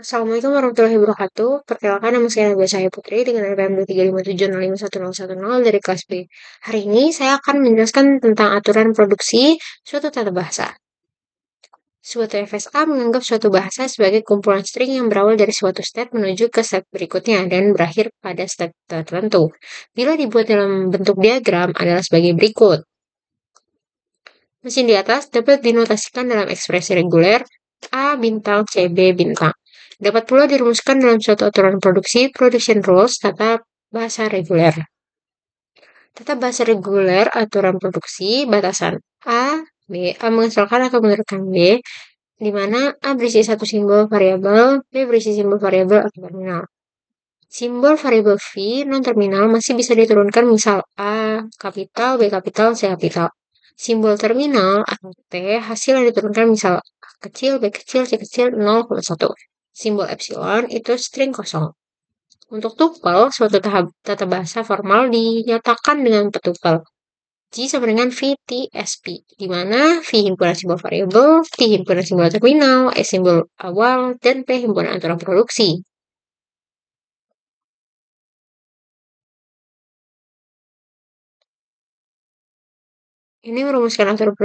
Assalamualaikum warahmatullahi wabarakatuh. Perkenalkan nama saya Nabila Syahya Putri dengan NPM 23570511010 dari kelas B. Hari ini saya akan menjelaskan tentang aturan produksi suatu tata bahasa. Suatu FSA menganggap suatu bahasa sebagai kumpulan string yang berawal dari suatu state menuju ke state berikutnya dan berakhir pada state tertentu. Bila dibuat dalam bentuk diagram adalah sebagai berikut. Mesin di atas dapat dinotasikan dalam ekspresi reguler A bintang CB bintang. Dapat pula dirumuskan dalam suatu aturan produksi, production rules, tata bahasa reguler. Tata bahasa reguler, aturan produksi, batasan A, B, A mengasalkan atau menurutkan B, di mana A berisi satu simbol variabel, B berisi simbol variabel atau terminal. Simbol variabel V non-terminal masih bisa diturunkan misal A kapital, B kapital, C kapital. Simbol terminal atau T hasil yang diturunkan misal A kecil, B kecil, C kecil 0,1. Simbol epsilon itu string kosong. Untuk tupel, suatu tata bahasa formal dinyatakan dengan petupel. G sama dengan VTSP, di mana V himpunan simbol variabel, T himpunan simbol terminal, S simbol awal, dan P himpunan aturan produksi. Ini merumuskan aturan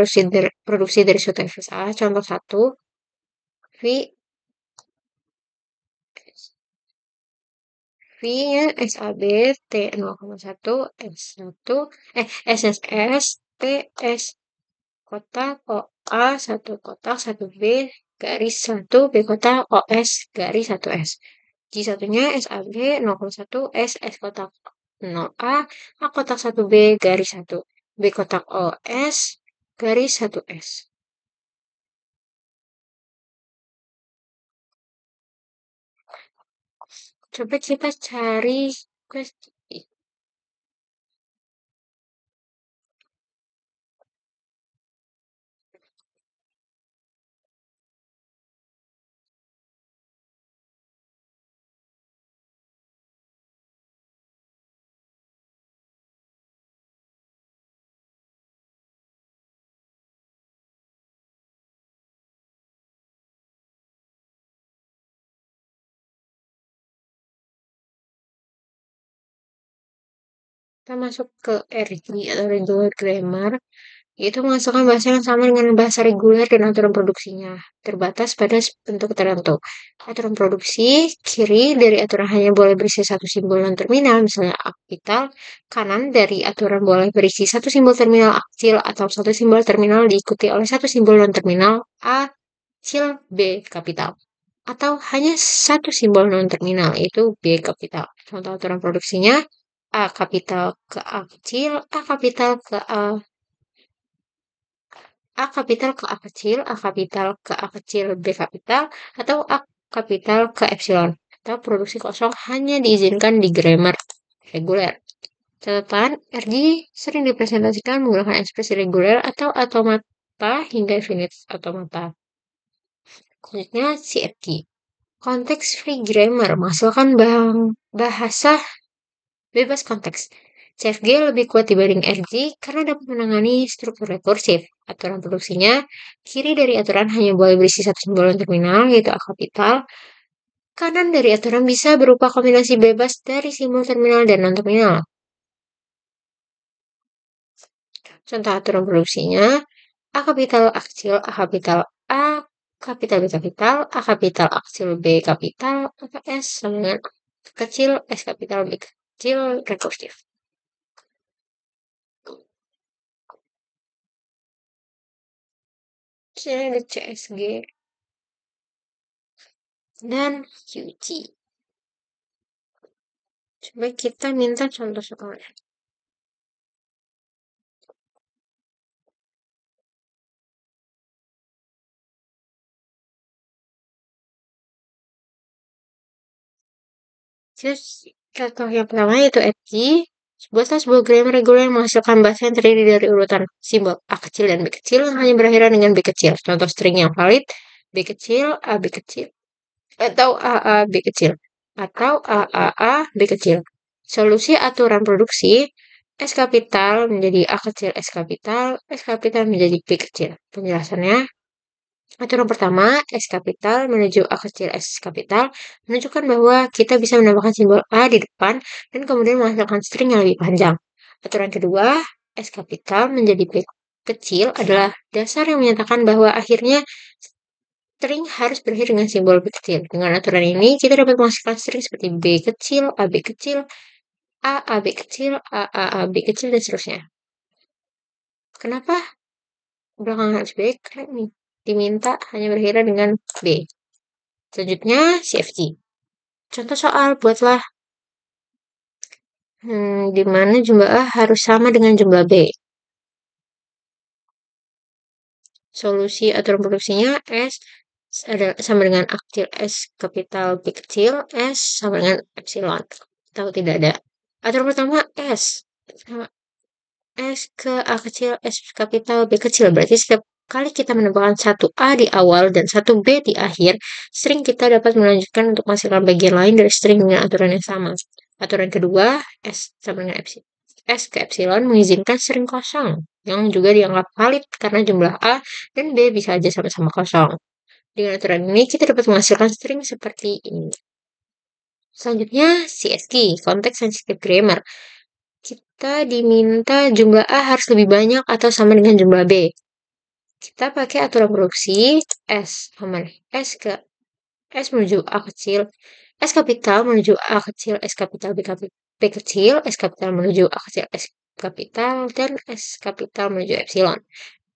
produksi dari suatu FSA. Contoh 1, V V-nya SAB T 0,1 S1 SSS T S kotak OA 1 kotak 1 B garis 1 B kotak OS garis 1 S. J1-nya SAB 0,1 S S kotak 0A A kotak 1 B garis 1 B kotak OS garis 1 S. Coba kita cari kuesti. Kita masuk ke RG atau regular grammar, yaitu menghasilkan bahasa yang sama dengan bahasa reguler dan aturan produksinya, terbatas pada bentuk tertentu. Aturan produksi, kiri dari aturan hanya boleh berisi satu simbol non-terminal, misalnya A kapital, kanan dari aturan boleh berisi satu simbol terminal A kecil atau satu simbol terminal diikuti oleh satu simbol non-terminal A kecil B kapital. Atau hanya satu simbol non-terminal, yaitu B kapital. Contoh aturan produksinya, A kapital ke A kecil, A kapital ke A kapital ke A kecil, A kapital ke A kecil, B kapital, atau A kapital ke epsilon. Atau produksi kosong hanya diizinkan di grammar reguler. Catatan, RG sering dipresentasikan menggunakan ekspresi reguler atau automata hingga infinite automata. Selanjutnya, CFG. Konteks free grammar menghasilkan bahasa bebas konteks. CFG lebih kuat dibanding RG karena dapat menangani struktur rekursif. Aturan produksinya, kiri dari aturan hanya boleh berisi satu simbol terminal, yaitu A kapital. Kanan dari aturan bisa berupa kombinasi bebas dari simbol terminal dan non-terminal. Contoh aturan produksinya, A kapital A kecil, A kapital A kapital B kapital, A kapital A kecil B kapital, atau S sama dengan A kecil S kapital B kecil rekursif. Sini ada CSG dan QG. Coba kita minta contoh soalnya. Terus contoh yang pertama yaitu FG. Buatlah sebuah grammar reguler yang menghasilkan bahasa yang terdiri dari urutan simbol A kecil dan B kecil yang hanya berakhiran dengan B kecil. Contoh string yang valid, B kecil, A B kecil, atau A A B kecil, atau A A A B kecil. Solusi aturan produksi, S kapital menjadi A kecil S kapital menjadi B kecil. Penjelasannya, Aturan pertama, S kapital menuju A kecil S kapital menunjukkan bahwa kita bisa menambahkan simbol A di depan dan kemudian menghasilkan string yang lebih panjang. Aturan kedua, S kapital menjadi B kecil adalah dasar yang menyatakan bahwa akhirnya string harus berakhir dengan simbol B kecil. Dengan aturan ini, kita dapat menghasilkan string seperti B kecil, AB kecil, AB kecil, AB kecil, dan seterusnya. Kenapa belakangan harus B? Karena ini diminta hanya berakhir dengan B. Selanjutnya, CFG. Contoh soal, buatlah di mana jumlah A harus sama dengan jumlah B. Solusi aturan produksinya S sama dengan A kecil S kapital B kecil, S sama dengan epsilon. Tahu tidak ada. Aturan pertama S. S ke A kecil S kapital B kecil. Berarti setiap kali kita menambahkan satu A di awal dan satu B di akhir, string kita dapat melanjutkan untuk menghasilkan bagian lain dari string dengan aturan yang sama. Aturan kedua, S sama dengan epsilon. S ke epsilon mengizinkan string kosong, yang juga dianggap valid karena jumlah A dan B bisa aja sama-sama kosong. Dengan aturan ini, kita dapat menghasilkan string seperti ini. Selanjutnya, CSG, Context Sensitive Grammar. Kita diminta jumlah A harus lebih banyak atau sama dengan jumlah B. Kita pakai aturan produksi S sama S ke S menuju A kecil, S kapital menuju A kecil, S kapital B kecil, S kapital menuju A kecil, S kapital, dan S kapital menuju epsilon.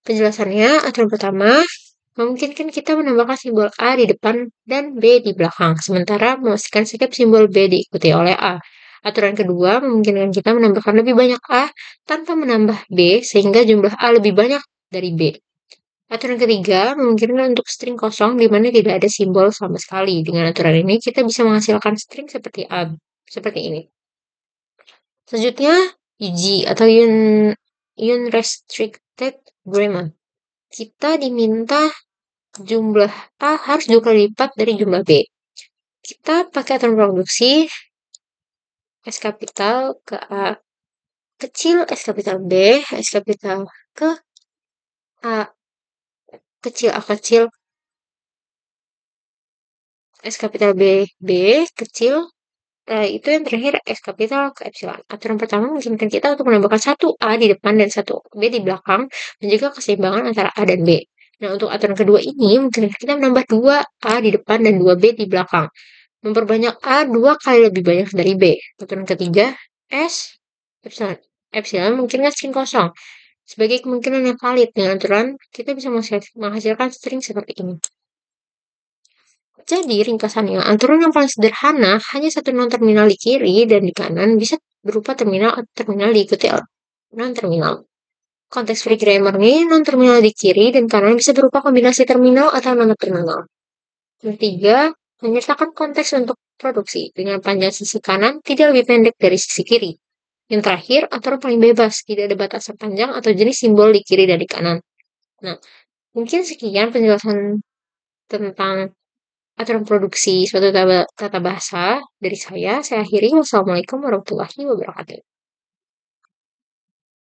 Penjelasannya, aturan pertama memungkinkan kita menambahkan simbol A di depan dan B di belakang, sementara memastikan setiap simbol B diikuti oleh A. Aturan kedua memungkinkan kita menambahkan lebih banyak A tanpa menambah B, sehingga jumlah A lebih banyak dari B. Aturan ketiga memungkinkan untuk string kosong di mana tidak ada simbol sama sekali. Dengan aturan ini, kita bisa menghasilkan string seperti A, seperti ini. Selanjutnya, UG atau Unrestricted Grammar. Kita diminta jumlah A harus 2 kali lipat dari jumlah B. Kita pakai aturan produksi S kapital ke A kecil, S kapital B, S kapital ke A kecil, A kecil, S kapital B, B kecil, itu yang terakhir S kapital ke epsilon. Aturan pertama mengizinkan kita untuk menambahkan satu A di depan dan satu B di belakang, dan juga keseimbangan antara A dan B. Nah, untuk aturan kedua ini, mungkin kita menambah 2 A di depan dan 2 B di belakang. Memperbanyak A 2 kali lebih banyak dari B. Aturan ketiga, S, epsilon. Epsilon mungkin string kosong. Sebagai kemungkinan yang valid dengan aturan, kita bisa menghasilkan string seperti ini. Jadi, ringkasannya, aturan yang paling sederhana hanya satu non-terminal di kiri dan di kanan bisa berupa terminal atau terminal diikuti non-terminal. Konteks free grammar ini non-terminal di kiri dan kanan bisa berupa kombinasi terminal atau non-terminal. Ketiga, menyertakan konteks untuk produksi dengan panjang sisi kanan tidak lebih pendek dari sisi kiri. Yang terakhir, aturan paling bebas, tidak ada batasan panjang atau jenis simbol di kiri dan di kanan. Nah, mungkin sekian penjelasan tentang aturan produksi suatu tata bahasa dari saya. Saya akhiri. Wassalamualaikum warahmatullahi wabarakatuh.